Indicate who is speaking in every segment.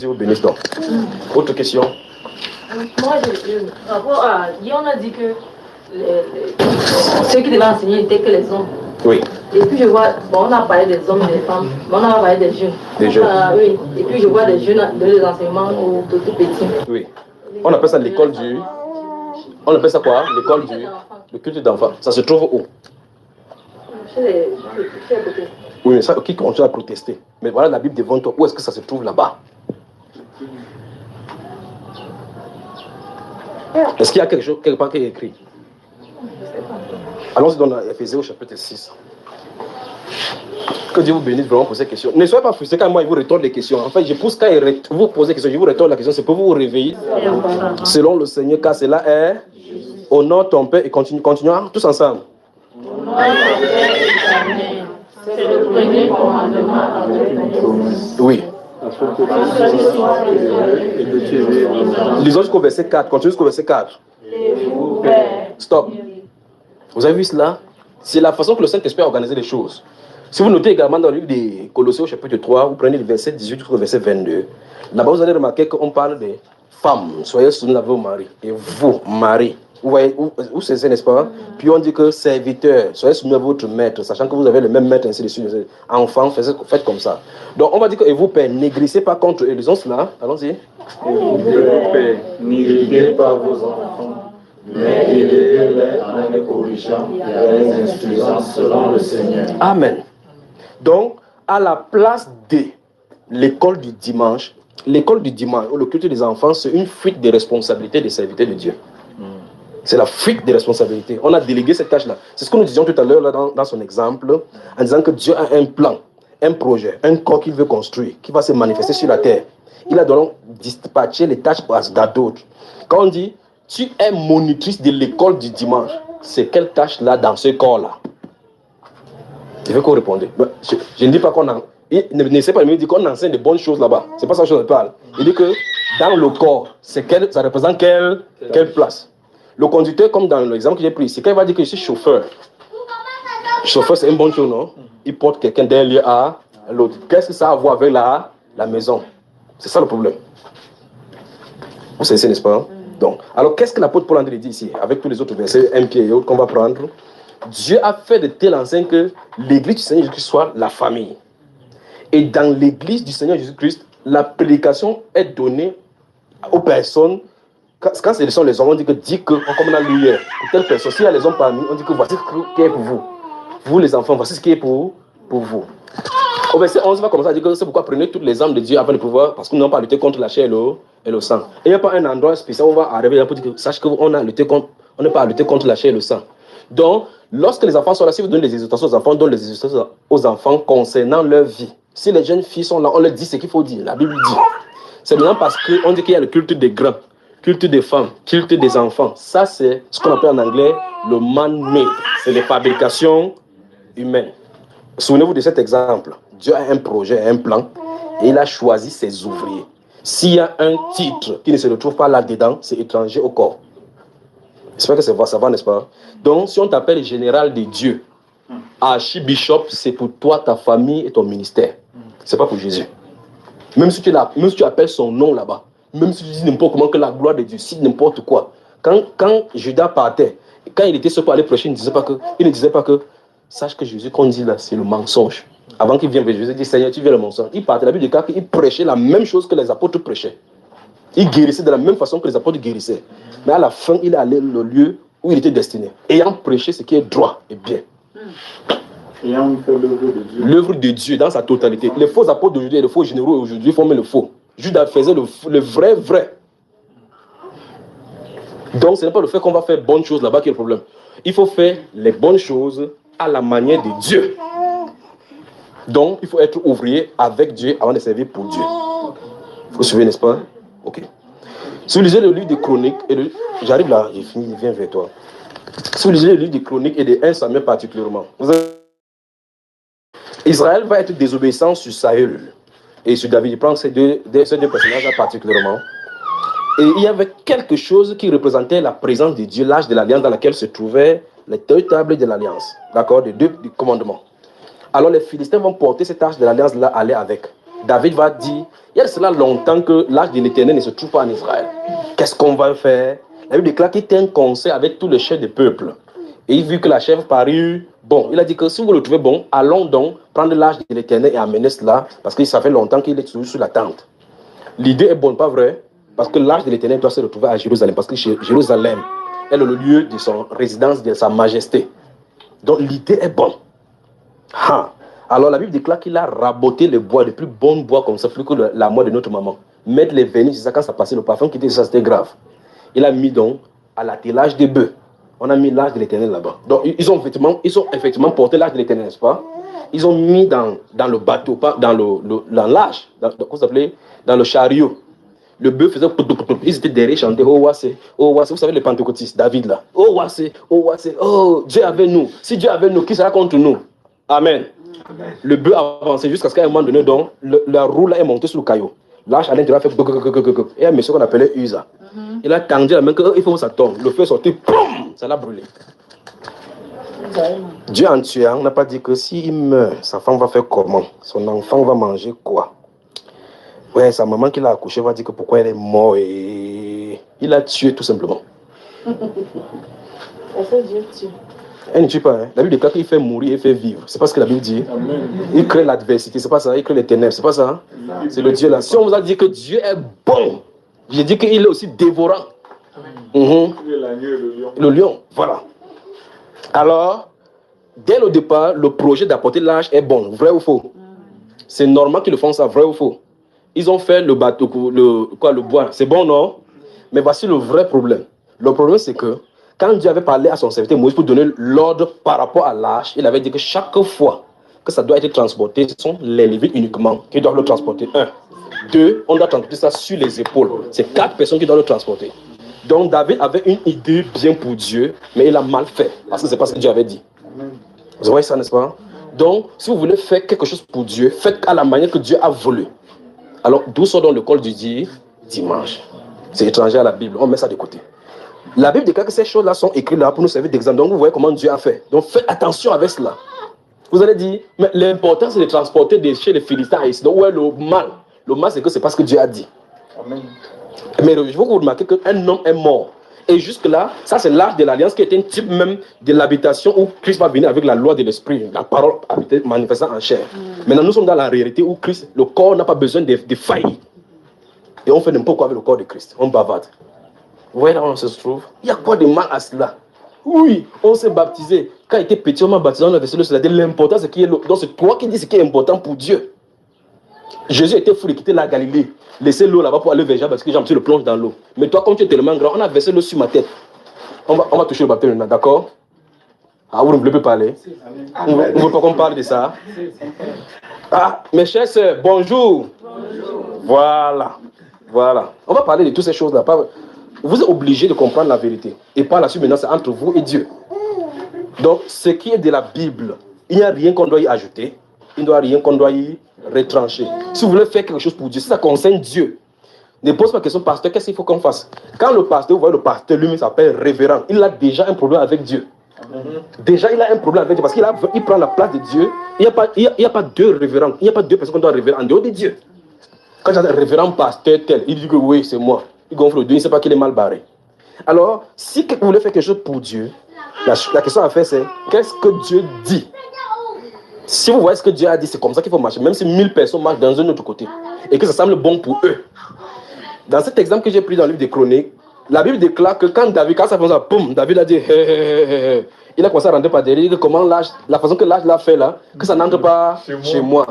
Speaker 1: Dieu vous bénisse donc. Autre question?
Speaker 2: Moi, rapport à Dieu, on a dit que ceux qui devaient enseigner n'étaient que les hommes.
Speaker 1: Oui.
Speaker 2: Et puis je vois, bon, on a parlé des hommes et des femmes, mais on a parlé des jeunes.
Speaker 1: Des jeunes.
Speaker 2: Oui. Et puis je vois des jeunes donner des enseignements aux tout petits.
Speaker 1: Oui. On appelle ça l'école du... On appelle ça quoi? L'école du... Le culte d'enfants. Ça se trouve où?
Speaker 2: Chez les côtés.
Speaker 1: Oui, mais ça, qui continue à protester? Mais voilà la Bible devant toi. Où est-ce que ça se trouve là-bas? Est-ce qu'il y a quelque chose, quelque part qui est écrit? Allons-y dans Éphésiens au chapitre 6. Que Dieu vous bénisse vraiment pour ces questions. Ne soyez pas frustrés quand moi il vous retourne les questions. En fait, je pousse quand vous posez des questions, je vous retourne la question. C'est pour vous réveiller selon le Seigneur, car cela est honore ton Père et continuons tous ensemble.
Speaker 2: C'est le premier commandement avec notre
Speaker 1: Oui. Lisons jusqu'au verset 4. Continuez jusqu'au verset 4. Stop. Vous avez vu cela? C'est la façon que le Saint-Esprit a organisé les choses. Si vous notez également dans le livre des Colossiens au chapitre 3, vous prenez le verset 18 jusqu'au verset 22. Là-bas, vous allez remarquer qu'on parle des femmes. Soyez soumis à vos maris. Et vous, mari. Vous voyez où c'est, n'est-ce pas? Puis on dit que serviteurs, soyez soumis à votre maître, sachant que vous avez le même maître, ainsi de suite. Enfants, faites comme ça. Donc on va dire que et vous, pères, négrissez pas contre eux. Lisons cela. Allons-y.
Speaker 3: Et vous, pères, n'irritez pas vos enfants, mais élevez-les en les corrigeant et en les instruisant selon le Seigneur.
Speaker 1: Amen. Donc, à la place de l'école du dimanche, ou le culte des enfants, c'est une fuite des responsabilités des serviteurs de Dieu. C'est la fuite des responsabilités. On a délégué cette tâche-là. C'est ce que nous disions tout à l'heure là, dans son exemple, en disant que Dieu a un plan, un projet, un corps qu'il veut construire, qui va se manifester sur la terre. Il a donc dispatché les tâches à d'autres. Quand on dit, tu es monitrice de l'école du dimanche, c'est quelle tâche-là dans ce corps-là? Je veux qu'on réponde. Je ne dis pas qu'on a... Ne sait pas, il dit qu'on enseigne de bonnes choses là-bas. C'est pas ça que je parle. Il dit que dans le corps, ça représente quelle place? Le conducteur, comme dans l'exemple que j'ai pris, c'est quand il va dire que je suis chauffeur. Chauffeur, c'est une bonne chose, non? Il porte quelqu'un d'un lieu à l'autre. Qu'est-ce que ça a à voir avec la maison? C'est ça le problème. Vous savez, n'est-ce pas? Donc, alors qu'est-ce que l'apôtre Paul André dit ici, avec tous les autres versets, un pied et autres qu'on va prendre? Dieu a fait de telle enseigne que l'église du Seigneur Jésus-Christ soit la famille. Et dans l'église du Seigneur Jésus-Christ, la prédication est donnée aux personnes. Quand ce sont les hommes, on dit que comme on a lu hier, pour telle personne, s'il y a les hommes parmi, on dit que voici ce qui est pour vous. Vous les enfants, voici ce qui est pour vous. Au verset 11, on va commencer à dire que c'est pourquoi prenez toutes les âmes de Dieu afin de pouvoir, parce que nous n'avons pas lutté contre la chair et le sang. Et il n'y a pas un endroit spécial où on va arriver pour dire que sache qu'on a lutté contre, on n'est pas à lutter contre la chair et le sang. Donc, lorsque les enfants sont là, si vous donnez des exhortations aux enfants, donnez des exhortations aux enfants concernant leur vie. Si les jeunes filles sont là, on leur dit ce qu'il faut dire. La Bible dit. C'est maintenant parce qu'on dit qu'il y a le culte des grands, culte des femmes, culte des enfants. Ça, c'est ce qu'on appelle en anglais le man-made. C'est les fabrications humaines. Souvenez-vous de cet exemple. Dieu a un projet, un plan, et il a choisi ses ouvriers. S'il y a un titre qui ne se retrouve pas là-dedans, c'est étranger au corps. J'espère que ça va, n'est-ce pas? Donc, si on t'appelle général de Dieu, archibishop, c'est pour toi, ta famille et ton ministère. C'est pas pour Jésus. Même si tu appelles son nom là-bas, même si tu dis n'importe comment que la gloire de Dieu, si n'importe quoi. Quand Judas partait, quand il était seul pour aller prêcher, il ne disait pas que sache que Jésus qu'on dit là, c'est le mensonge. Avant qu'il vienne vers Jésus, il dit Seigneur, tu viens le mensonge. Il partait, la Bible dit qu'il prêchait la même chose que les apôtres prêchaient. Il guérissait de la même façon que les apôtres guérissaient. Mais à la fin, il est allé le lieu où il était destiné, ayant prêché ce qui est droit et bien.
Speaker 3: Ayant fait l'œuvre de Dieu.
Speaker 1: L'œuvre de Dieu dans sa totalité. Les faux apôtres d'aujourd'hui et les faux généraux aujourd'hui font le faux. Judas faisait le vrai. Donc ce n'est pas le fait qu'on va faire bonnes choses là-bas qui est le problème. Il faut faire les bonnes choses à la manière de Dieu. Donc il faut être ouvrier avec Dieu avant de servir pour Dieu. Vous suivez, n'est-ce pas? Ok. Si vous lisez le livre des Chroniques, j'arrive là, j'ai fini, je viens vers toi. Si vous lisez le livre des Chroniques et des 1 Samuel particulièrement, Israël va être désobéissant sur Saül et sur David. Il prend ces deux personnages-là particulièrement. Et il y avait quelque chose qui représentait la présence de Dieu, l'âge de l'alliance dans laquelle se trouvaient les deux tables de l'alliance, d'accord, des deux commandements. Alors les Philistins vont porter cette arche de l'alliance là, aller avec. David va dire, il y a cela longtemps que l'Arche de l'Éternel ne se trouve pas en Israël. Qu'est-ce qu'on va faire? La Bible déclare qu'il était un conseil avec tous les chefs du peuple. Et il vu que la chèvre parut bon, il a dit que si vous le trouvez bon, allons donc prendre l'Arche de l'Éternel et amener cela, parce que ça fait longtemps qu'il est toujours sous la tente. L'idée est bonne, pas vrai? Parce que l'Arche de l'Éternel doit se retrouver à Jérusalem, parce que Jérusalem est le lieu de son résidence, de sa majesté. Donc l'idée est bonne. Ah. Alors la Bible déclare qu'il a raboté le bois, le plus bon bois comme ça, plus que la mort de notre maman. Mettre les vernis, c'est ça, quand ça passait, le parfum qui était ça, c'était grave. Il a mis donc à l'attelage des bœufs. On a mis l'Arche de l'Éternel là-bas. Donc ils ont effectivement porté l'Arche de l'Éternel, n'est-ce pas? Ils ont mis dans le bateau, pas dans l'âge, dans le chariot. Le bœuf faisait... Ils étaient derrière, chantaient, oh, wassé, oh, wassé. Vous savez les pentecôtistes, David là. Oh, wassé, oh, wassé, oh, Dieu avec nous. Si Dieu est avec nous, qui sera contre nous? Amen. Amen. Le bœuf avançait jusqu'à ce qu'à un moment donné, donc, la roue là est montée sur le caillou. L'arche à l'intérieur a fait... Et un monsieur qu'on appelait Uza. Il a tendu la main qu'il faut que ça tombe. Le feu est sorti, boum, ça l'a brûlé. Dieu en tuant n'a pas dit que s'il meurt, sa femme va faire comment? Son enfant va manger quoi? Ouais, sa maman qui l'a accouché va dire que pourquoi elle est morte et il a tué tout simplement.
Speaker 2: Dieu tue.
Speaker 1: Elle ne tue pas. Hein. La Bible déclare qu'il fait mourir et fait vivre. C'est pas ce que la Bible dit. Amen. Il crée l'adversité, c'est pas ça. Il crée les ténèbres, c'est pas ça. C'est le Dieu là. Si on vous a dit que Dieu est bon, j'ai dit qu'il est aussi dévorant. Il est l'agneau et le lion. Le lion, voilà. Alors, dès le départ, le projet d'apporter l'âge est bon, vrai ou faux? C'est normal qu'ils le font ça, vrai ou faux? Ils ont fait le bateau, le bois, c'est bon, non? Mais voici le vrai problème. Le problème, c'est que quand Dieu avait parlé à son serviteur Moïse pour donner l'ordre par rapport à l'âge, il avait dit que chaque fois que ça doit être transporté, ce sont les Lévites uniquement qui doivent le transporter. 1. 2, on doit transporter ça sur les épaules. C'est 4 personnes qui doivent le transporter. Donc David avait une idée bien pour Dieu, mais il a mal fait, parce que c'est pas ce que Dieu avait dit. Vous voyez ça, n'est-ce pas? Donc, si vous voulez faire quelque chose pour Dieu, faites à la manière que Dieu a voulu. Alors, d'où sort donc le col du dimanche? C'est étranger à la Bible, on met ça de côté. La Bible déclare que ces choses-là sont écrites là pour nous servir d'exemple. Donc, vous voyez comment Dieu a fait. Donc, faites attention avec cela. Vous allez dire, mais l'important, c'est de transporter de chez les Philistins ici. Donc, où est le mal? Le mal, c'est que c'est parce que Dieu a dit. Amen. Mais je veux que vous remarquez qu'un homme est mort. Et jusque-là, ça c'est l'Arche de l'Alliance qui est un type même de l'habitation où Christ va venir avec la loi de l'Esprit, la parole manifestant en chair. Maintenant, nous sommes dans la réalité où Christ, le corps n'a pas besoin de faillir. Et on fait n'importe quoi avec le corps de Christ. On bavarde. Vous voyez là où on se trouve? Il y a quoi de mal à cela? Oui, on s'est baptisé. Quand il était petit, on m'a baptisé, on a versé le cela. L'important, c'est qu'il y ait l'eau. Donc c'est toi qui dis ce qui est important pour Dieu. Jésus était fou de quitter la Galilée. Laissez l'eau là-bas pour aller vers Jean parce que Jean le plonge dans l'eau. Mais toi, comme tu es tellement grand, on a versé l'eau sur ma tête. On va toucher le baptême maintenant, d'accord? Ah, vous ne voulez plus parler? Vous ne voulez pas qu'on parle de ça? Ah, mes chers sœurs, bonjour. Bonjour. Voilà. Voilà. On va parler de toutes ces choses-là. Vous êtes obligés de comprendre la vérité. Et par la suite, maintenant, c'est entre vous et Dieu. Donc, ce qui est de la Bible, il n'y a rien qu'on doit y ajouter. Il n'y a rien qu'on doit y retrancher. Si vous voulez faire quelque chose pour Dieu, si ça concerne Dieu, ne pose pas la question, pasteur, qu'est-ce qu'il faut qu'on fasse? Quand le pasteur, vous voyez, le pasteur lui-même s'appelle révérend, il a déjà un problème avec Dieu. Déjà, il a un problème avec Dieu parce qu'il prend la place de Dieu. Il n'y a pas deux révérends, il n'y a pas deux personnes qu'on doit révérer en dehors de Dieu. Quand j'ai un révérend pasteur tel, il dit que oui, c'est moi. Il gonfle le dos, il ne sait pas qu'il est mal barré. Alors, si vous voulez faire quelque chose pour Dieu, la question à faire c'est, qu'est-ce que Dieu dit? Si vous voyez ce que Dieu a dit, c'est comme ça qu'il faut marcher. Même si 1000 personnes marchent dans un autre côté et que ça semble bon pour eux. Dans cet exemple que j'ai pris dans le livre des Chroniques, la Bible déclare que quand ça fait ça, boum, David a dit, il a commencé à rentrer par derrière, comment la façon que l'âge l'a fait là, que ça n'entre pas chez moi.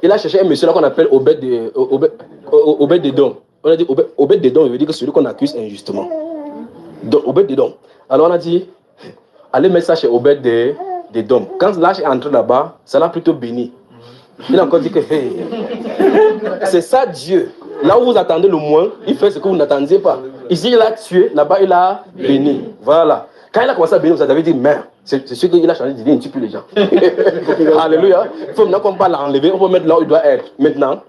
Speaker 1: Il a cherché un monsieur là qu'on appelle Obed-Edom. On a dit Obed-Edom, il veut dire que celui qu'on accuse injustement. Donc Obed-Edom. Alors on a dit, allez mettre ça chez Obed-Edom. Quand l'âge est entré là-bas, ça l'a plutôt béni. Il a encore dit que c'est ça Dieu. Là où vous attendez le moins, il fait ce que vous n'attendiez pas. Ici, il a tué, là-bas, il a béni. Voilà. Quand il a commencé à bénir, vous avez dit, merde, c'est sûr qu'il a changé d'idée, il ne tue plus les gens. Alléluia. Il faut maintenant qu'on va l'enlever, on va mettre là où il doit être. Maintenant,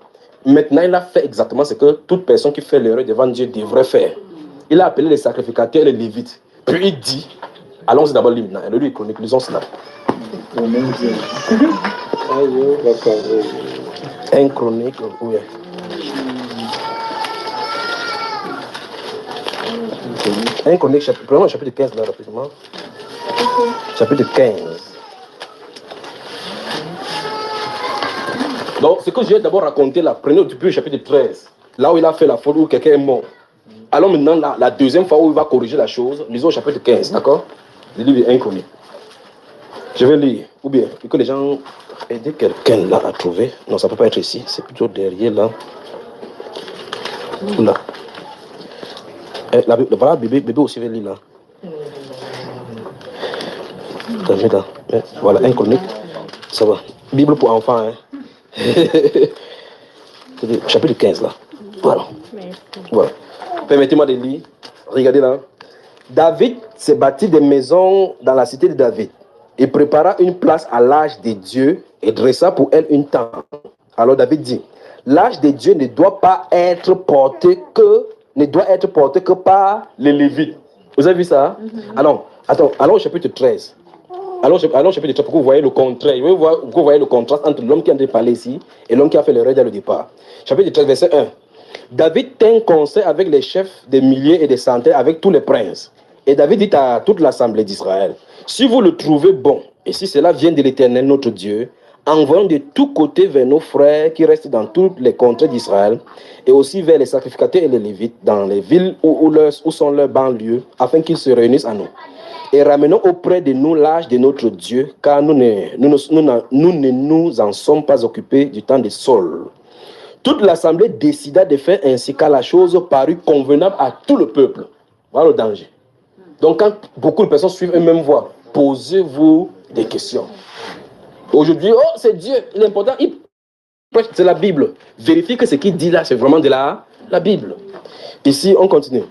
Speaker 1: il a fait exactement ce que toute personne qui fait l'erreur devant Dieu devrait faire. Il a appelé les sacrificateurs et les lévites. Puis il dit, allons-y d'abord lire maintenant. Et lui, chronique, lisons cela. 1 Chronique, oui. Un Chronique, prenons le chapitre 15 là, rapidement. Chapitre 15. Donc, ce que je vais d'abord raconter là, prenez depuis le chapitre 13, là où il a fait la faute, où quelqu'un est mort. Alors maintenant, la deuxième fois où il va corriger la chose, lisons au chapitre 15, d'accord? Le livre est inconnu. Je vais lire, ou bien, que les gens aident quelqu'un là à trouver. Non, ça ne peut pas être ici, c'est plutôt derrière là. Là. Voilà, bébé aussi veut lire là. Là. Voilà, inconnu. Ça va. Bible pour enfants, hein. Chapitre 15 là. Voilà. Voilà. Permettez-moi de lire. Regardez là. David s'est bâti des maisons dans la cité de David et prépara une place à l'âge des dieux et dressa pour elle une tente. Alors David dit, l'âge des dieux ne doit être porté que par les Lévites. Vous avez vu ça? Alors, allons au chapitre 13. Allons au chapitre 13 pour que vous voyez le contraire. Vous voyez le contraste entre l'homme qui est en train de parler ici et l'homme qui a fait l'erreur dès le départ. Chapitre 13, verset 1. David tint conseil avec les chefs des milliers et des centaines, avec tous les princes. Et David dit à toute l'assemblée d'Israël, si vous le trouvez bon, et si cela vient de l'Éternel notre Dieu, envoyons de tous côtés vers nos frères qui restent dans toutes les contrées d'Israël, et aussi vers les sacrificateurs et les Lévites, dans les villes où sont leurs banlieues, afin qu'ils se réunissent à nous. Et ramenons auprès de nous l'âge de notre Dieu, car nous ne nous en sommes pas occupés du temps de Saul. Toute l'assemblée décida de faire ainsi, car la chose parut convenable à tout le peuple. Voilà le danger. Donc quand beaucoup de personnes suivent une même voie, posez-vous des questions. Aujourd'hui, oh c'est Dieu, l'important, c'est la Bible. Vérifiez que ce qu'il dit là, c'est vraiment de la Bible. Ici, on continue.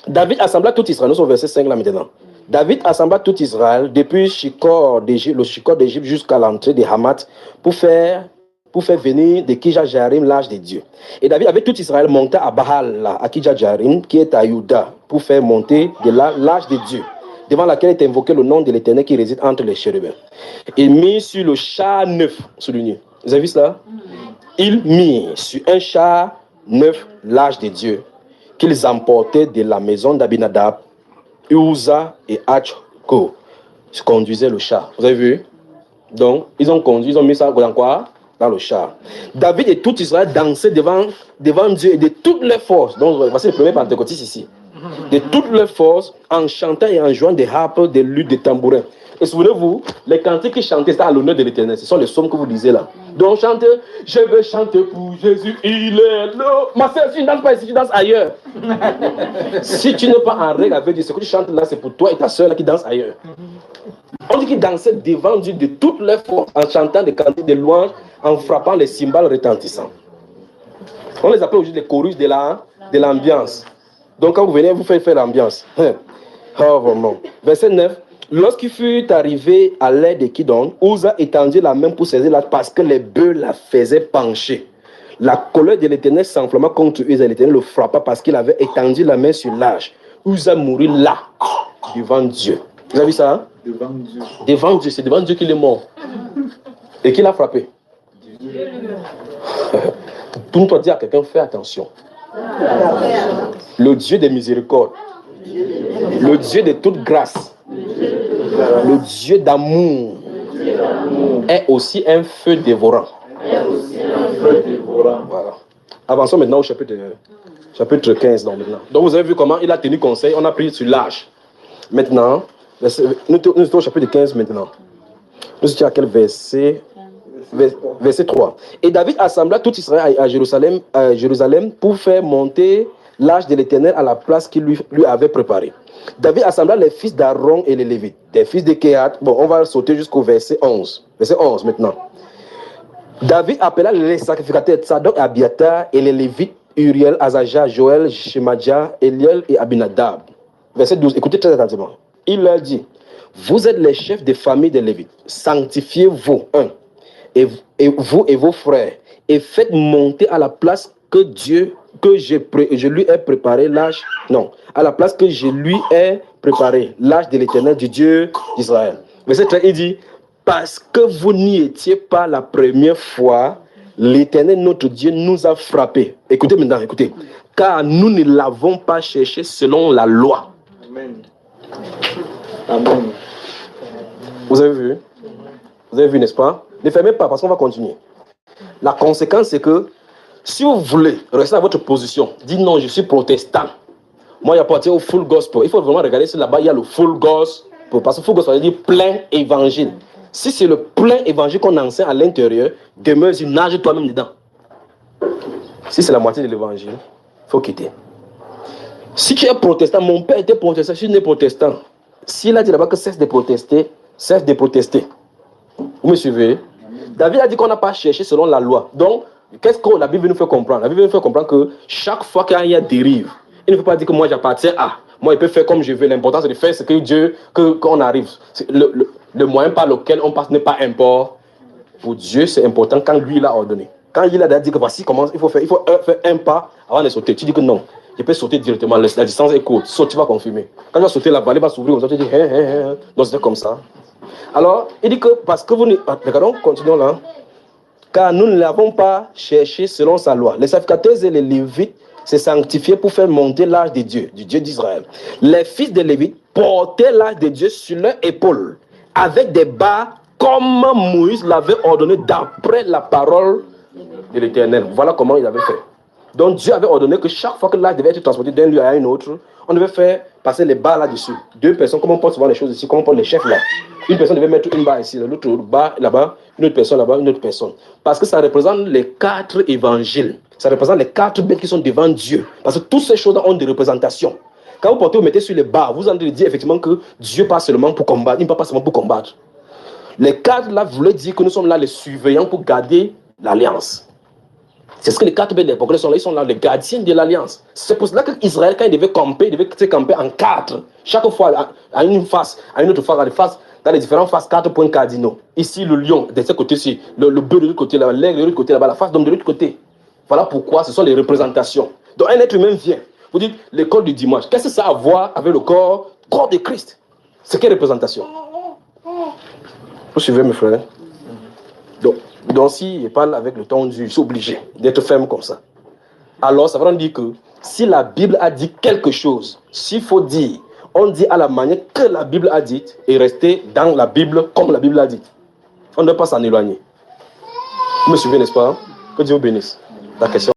Speaker 1: David assembla tout Israël, nous sommes au verset 5 là maintenant. David assembla tout Israël depuis le Shikor d'Égypte jusqu'à l'entrée de Hamath pour faire venir de Kirjat-Jearim l'âge des dieux. Et David, avec tout Israël, monta à Baal, à Kirjat-Jearim, qui est à Juda, pour faire monter de là l'âge des dieux, devant laquelle est invoqué le nom de l'Éternel qui réside entre les chérubins. Il mit sur le char neuf, souligné. Vous avez vu cela? Il mit sur un char neuf l'âge des dieux, qu'ils emportaient de la maison d'Abinadab, Uza et Achko. Ils conduisaient le char. Vous avez vu? Donc, ils ont mis ça dans quoi? Dans le char. David et tout Israël dansaient devant Dieu et de toutes leurs forces. Donc, voici le premier pentecôtiste ici. De toutes leurs forces, en chantant et en jouant des harpes, des luttes, des tambourins. Et souvenez-vous, les cantiques qui chantaient, c'était à l'honneur de l'Éternel. Ce sont les psaumes que vous lisez là. Donc, chante, je veux chanter pour Jésus, il est là. Ma soeur, si tu ne danses pas ici, tu danses ailleurs. Si tu n'es pas en règle avec Dieu, ce que tu chantes là, c'est pour toi et ta soeur là qui dansent ailleurs. On dit qu'ils dansaient devant Dieu de toutes leurs forces, en chantant des cantiques de louanges, en frappant les cymbales retentissants. On les appelle aujourd'hui les chorus de l'ambiance. Donc quand vous venez, vous faites l'ambiance. Oh vraiment. Verset 9. Lorsqu'il fut arrivé à l'aide de Kidon, Uza étendit la main pour saisir l'âge parce que les bœufs la faisaient pencher. La colère de l'Éternel s'enflamma contre Uza. L'Éternel le frappa parce qu'il avait étendu la main sur l'âge. Uza mourut là, devant Dieu. Vous avez vu ça? Hein?
Speaker 3: Devant Dieu.
Speaker 1: Devant Dieu, c'est devant Dieu qu'il est mort. Et qui l'a frappé?
Speaker 3: Dieu.
Speaker 1: Tout toi dire à quelqu'un, fais attention. Le Dieu des miséricordes, le Dieu de toute grâce, le Dieu d'amour est aussi un feu dévorant. Voilà. Avançons maintenant au chapitre 15. Donc vous avez vu comment il a tenu conseil, on a pris sur l'âge. Maintenant, nous sommes au chapitre 15 maintenant. Nous sommes à quel verset? Verset 3. Et David assembla tout Israël à Jérusalem pour faire monter l'âge de l'Éternel à la place qu'il lui avait préparée. David assembla les fils d'Aaron et les Lévites, des fils de Kehat. Bon, on va sauter jusqu'au verset 11. Verset 11 maintenant. David appela les sacrificateurs Tzadok et Abiatar et les Lévites Uriel, Azaja, Joël, Shemaja, Eliel et Abinadab. Verset 12. Écoutez très attentivement. Il leur dit, vous êtes les chefs des familles des Lévites. Sanctifiez-vous, et vous et vos frères, et faites monter à la place que je lui ai préparé l'âge, à la place que je lui ai préparé l'âge de l'Éternel du Dieu d'Israël. Verset 13, il dit, parce que vous n'y étiez pas la première fois, l'Éternel notre Dieu nous a frappés. Écoutez maintenant, écoutez. Car nous ne l'avons pas cherché selon la loi.
Speaker 3: Amen. Amen.
Speaker 1: Vous avez vu? Vous avez vu, n'est-ce pas? Ne fermez pas parce qu'on va continuer. La conséquence, c'est que si vous voulez rester à votre position, dites non, je suis protestant. Moi, j'appartiens au full gospel. Il faut vraiment regarder si là-bas, il y a le full gospel. Parce que full gospel, ça veut dire plein évangile. Si c'est le plein évangile qu'on enseigne à l'intérieur, demeure, nage toi-même dedans. Si c'est la moitié de l'évangile, il faut quitter. Si tu es protestant, mon père était protestant, je suis né protestant. S'il a dit là-bas que cesse de protester, cesse de protester. Vous me suivez? David a dit qu'on n'a pas cherché selon la loi. Donc, qu'est-ce que la Bible nous fait comprendre? La Bible nous fait comprendre que chaque fois qu'il y a dérive, il ne faut pas dire que moi j'appartiens à. Moi, il peut faire comme je veux. L'important, c'est de faire ce que Dieu, qu'on arrive. Le moyen par lequel on passe n'est pas important. Pour Dieu, c'est important quand lui l'a ordonné. Quand il a dit que voici comment il faut faire un pas avant de sauter. Tu dis que non, je peux sauter directement. La distance est courte. Saute, tu vas confirmer. Quand tu vas sauter, la vallée va s'ouvrir. Tu dis, donc c'est comme ça. Alors, il dit que parce que vous ne. Regardons, continuons là. Car nous ne l'avons pas cherché selon sa loi. Les sacrificateurs et les Lévites se sanctifiaient pour faire monter l'âge de Dieu, du Dieu d'Israël. Les fils de Lévites portaient l'âge de Dieu sur leur épaule, avec des bas comme Moïse l'avait ordonné d'après la parole de l'Éternel. Voilà comment il avait fait. Donc Dieu avait ordonné que chaque fois que l'âge devait être transporté d'un lieu à un autre, on devait faire passer les barres là-dessus. Deux personnes, comme on porte souvent les choses ici, comme on porte les chefs là. Une personne devait mettre une barre ici, l'autre barre là-bas, une autre personne là-bas, une autre personne. Parce que ça représente les 4 évangiles. Ça représente les 4 bêtes qui sont devant Dieu. Parce que toutes ces choses-là ont des représentations. Quand vous portez, vous mettez sur les barres, vous allez dire effectivement que Dieu pas seulement pour combattre, il ne pas seulement pour combattre. Les 4 là voulaient dire que nous sommes là les surveillants pour garder l'alliance. C'est ce que les 4 bêtes des progrès sont là, ils sont là les gardiens de l'alliance. C'est pour cela qu'Israël, quand il devait se camper en 4, chaque fois à une face, à une autre face, dans les différentes faces, 4 points cardinaux. Ici, le lion de ce côté-ci, le bœuf de l'autre côté, là, l'aigle de l'autre côté, là-bas, la face d'homme de l'autre côté. Voilà pourquoi ce sont les représentations. Donc un être humain vient. Vous dites, l'école du dimanche, qu'est-ce que ça a à voir avec le corps de Christ? C'est quelle représentation? Vous suivez mes frères? Donc si je parle avec le ton du, je suis obligé d'être ferme comme ça. Alors ça veut dire que si la Bible a dit quelque chose, s'il faut dire, on dit à la manière que la Bible a dit et rester dans la Bible comme la Bible a dit. On ne doit pas s'en éloigner. Vous me suivez, n'est-ce pas? Que Dieu vous bénisse. La question.